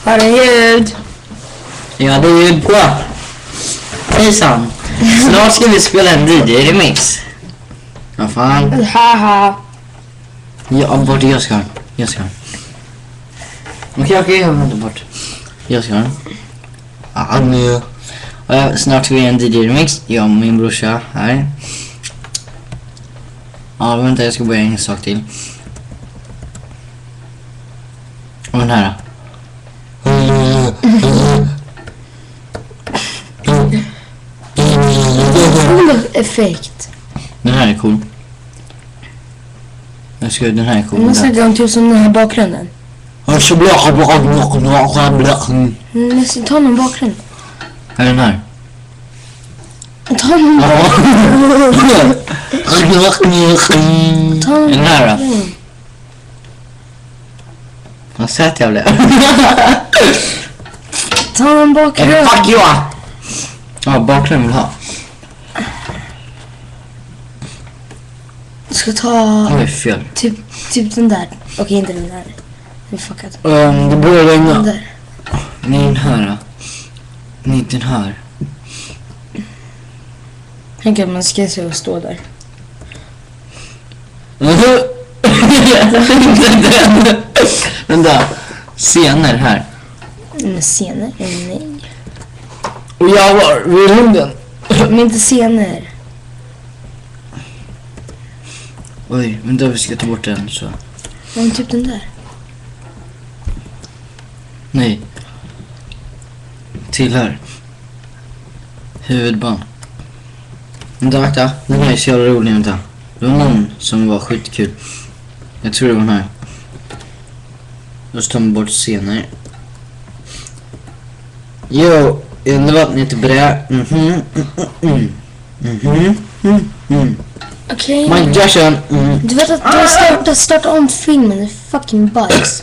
Har du ljud? Ja, det är ljud på. Hejsan. Snart ska vi spela en DJ-remix. Vad fan? Haha. Ja, bort. Jag ska. Okej, jag väntar bort. Jag ska. Nu. Snart ska vi göra en DJ-remix. Jag och min brorsa här. Ja, vänta, jag ska börja en sak till. Och den här. Effekt. Den här är cool. Den här är cool. Man snackar om typ som den här bakgrunden. Nästan Ta någon bakgrund. är den här. Ta någon Den här då. Vad sett jag blev. Ta någon bakgrund. Fuck you. Ja, bakgrund vill ha. Jag ska ta Oj, fel. typ den där. Okej, inte den där. Det är fuckat. Det börjar Den regna. där. Nej, den här då. Nej, den här. Tänk att man ska se och stå där. Den där. Scener här. Men scener? Nej. Och jag var vid hunden. Men inte scener. Oj, men då vi ska ta bort den så. Men typ den där. Nej. Tillhör. Huvudband. Vänta. Den här är så jävla rolig, vänta. Det var någon som var skitkul. Jag tror det var den här. Då tar man bort scener. Jo, under vattnet är bra. Okej. Mike Jackson. Du vet att du startar om filmen. Det är fucking bugs.